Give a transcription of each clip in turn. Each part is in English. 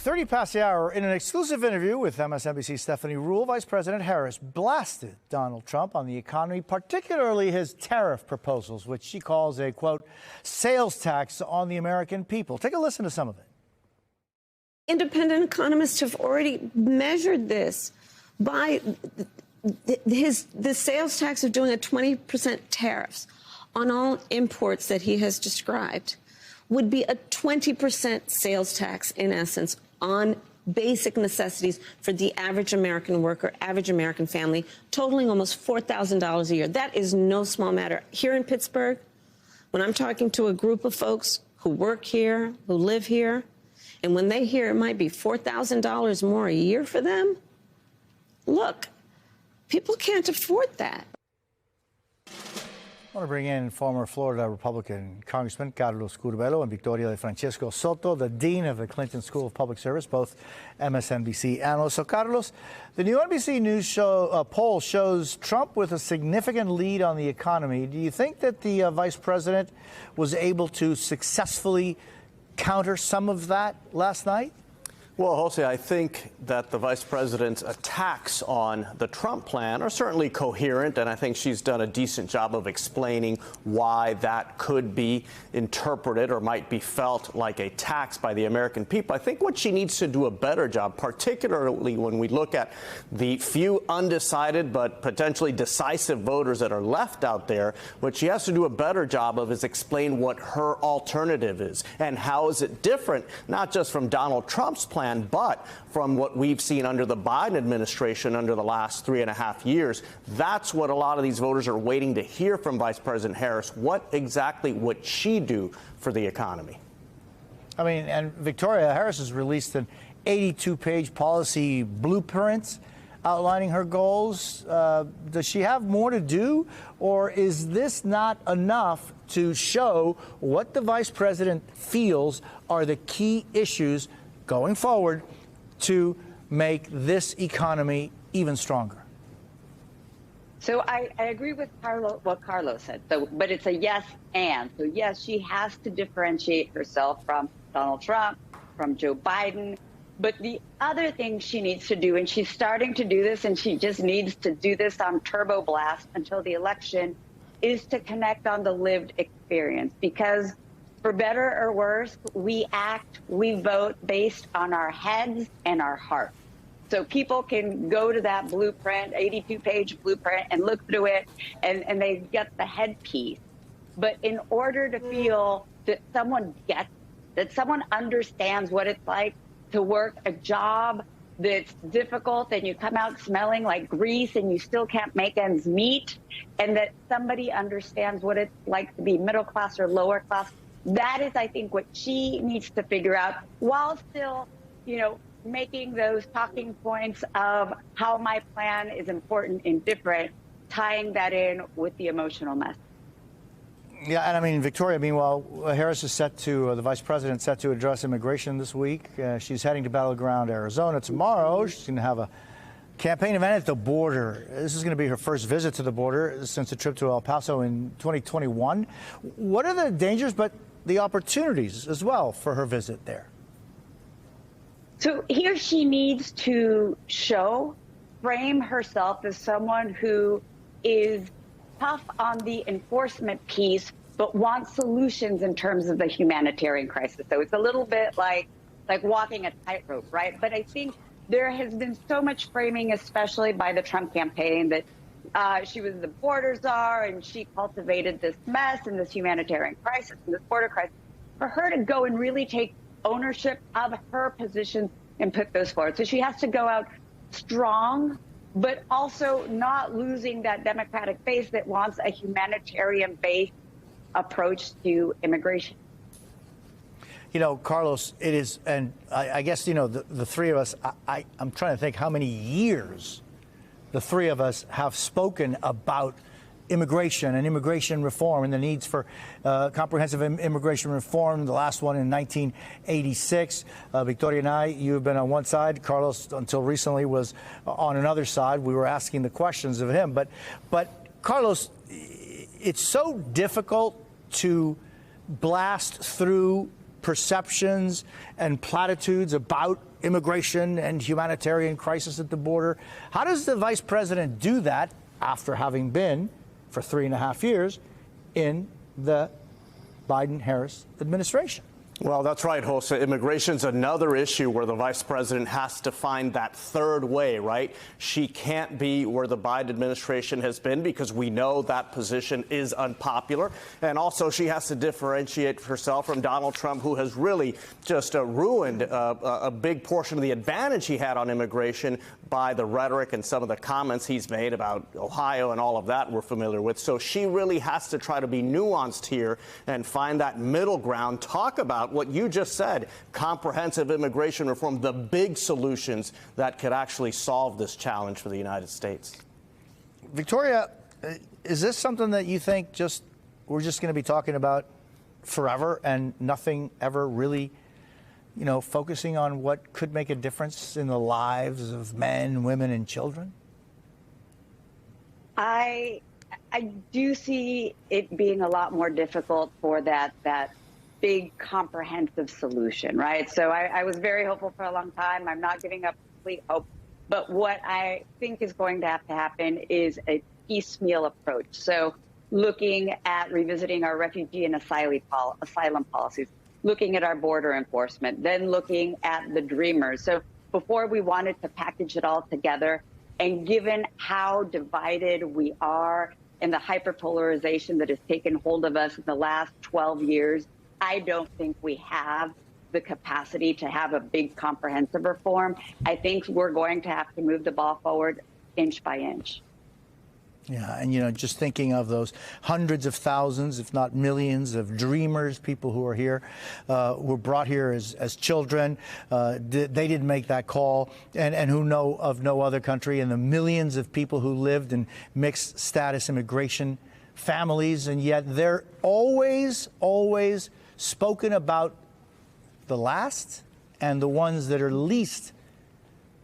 30 past the hour, in an exclusive interview with MSNBC's Stephanie Ruhle, Vice President Harris blasted Donald Trump on the economy, particularly his tariff proposals, which she calls a, quote, sales tax on the American people. Take a listen to some of it. Independent economists have already measured this by the sales tax of doing a 20% tariffs on all imports that he has described would be a 20% sales tax, in essence, on basic necessities for the average American worker, average American family, totaling almost $4,000 a year. That is no small matter. Here in Pittsburgh, when I'm talking to a group of folks who work here, who live here, and when they hear it might be $4,000 more a year for them, look, people can't afford that. I want to bring in former Florida Republican Congressman Carlos Curbelo and Victoria de Francesco Soto, the Dean of the Clinton School of Public Service, both MSNBC analysts. So, Carlos, the new NBC News poll shows Trump with a significant lead on the economy. Do you think that the vice president was able to successfully counter some of that last night? Well, Jose, I think that the vice president's attacks on the Trump plan are certainly coherent, and I think she's done a decent job of explaining why that could be interpreted or might be felt like a tax by the American people. I think what she needs to do a better job, particularly when we look at the few undecided but potentially decisive voters that are left out there, what she has to do a better job of is explain what her alternative is and how is it different, not just from Donald Trump's plan, but from what we've seen under the Biden administration under the last 3.5 years. That's what a lot of these voters are waiting to hear from Vice President Harris. What exactly would she do for the economy? I mean, and Victoria Harris has released an 82-page policy blueprint outlining her goals. Does she have more to do, or is this not enough to show what the vice president feels are the key issues going forward to make this economy even stronger? So I agree with what Carlos said, but it's a yes and. So yes, she has to differentiate herself from Donald Trump, from Joe Biden. But the other thing she needs to do, and she's starting to do this, and she just needs to do this on turbo blast until the election, is to connect on the lived experience. Because for better or worse, we act, we vote based on our heads and our hearts. So people can go to that blueprint, 82-page blueprint, and look through it, and they get the headpiece. But in order to feel that someone gets, that someone understands what it's like to work a job that's difficult and you come out smelling like grease and you still can't make ends meet, and that somebody understands what it's like to be middle class or lower class, that is, I think, what she needs to figure out, while still, making those talking points of how my plan is important and different, tying that in with the emotional message. Yeah, and I mean, Victoria, meanwhile, Harris is the vice president set to address immigration this week. She's heading to Battleground, Arizona tomorrow. She's going to have a campaign event at the border. This is going to be her first visit to the border since a trip to El Paso in 2021. What are the dangers, but the opportunities as well for her visit there? So here she needs to frame herself as someone who is tough on the enforcement piece, but wants solutions in terms of the humanitarian crisis. So it's a little bit like walking a tightrope, right? But I think there has been so much framing, especially by the Trump campaign, that she was the border czar and she cultivated this mess and this humanitarian crisis and this border crisis. For her to go and really take ownership of her position and put those forward. So she has to go out strong, but also not losing that Democratic base that wants a humanitarian-based approach to immigration. Carlos, it is, and I guess, the three of us, I'm trying to think how many years the three of us have spoken about immigration and immigration reform and the needs for comprehensive immigration reform, the last one in 1986. Victoria and I, you've been on one side. Carlos, until recently, was on another side. We were asking the questions of him. But Carlos, it's so difficult to blast through perceptions and platitudes about immigration and humanitarian crisis at the border. How does the vice president do that after having been, for 3.5 years, in the Biden-Harris administration? Well, that's right, Jose. Immigration's another issue where the vice president has to find that third way, right? She can't be where the Biden administration has been because we know that position is unpopular. And also, she has to differentiate herself from Donald Trump, who has really just ruined a big portion of the advantage he had on immigration by the rhetoric and some of the comments he's made about Ohio and all of that we're familiar with. So she really has to try to be nuanced here and find that middle ground, talk about what you just said, comprehensive immigration reform, the big solutions that could actually solve this challenge for the United States. Victoria, is this something that you think we're just going to be talking about forever and nothing ever really, focusing on what could make a difference in the lives of men, women, and children? I do see it being a lot more difficult for that big comprehensive solution, right? So I was very hopeful for a long time. I'm not giving up complete hope. But what I think is going to have to happen is a piecemeal approach. So looking at revisiting our refugee and asylum policies, looking at our border enforcement, then looking at the Dreamers. So before we wanted to package it all together, and given how divided we are and the hyperpolarization that has taken hold of us in the last 12 years, I don't think we have the capacity to have a big comprehensive reform. I think we're going to have to move the ball forward inch by inch. Yeah, and just thinking of those hundreds of thousands, if not millions, of Dreamers, people who are here, were brought here as children. They didn't make that call, and who know of no other country, and the millions of people who lived in mixed status immigration families, and yet they're always spoken about the last and the ones that are least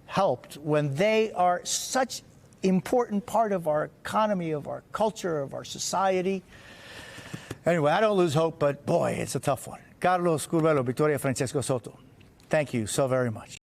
helped when they are such important part of our economy, of our culture, of our society. Anyway, I don't lose hope, but boy, it's a tough one. Carlos Curbelo, Victoria Francesco Soto, thank you so very much.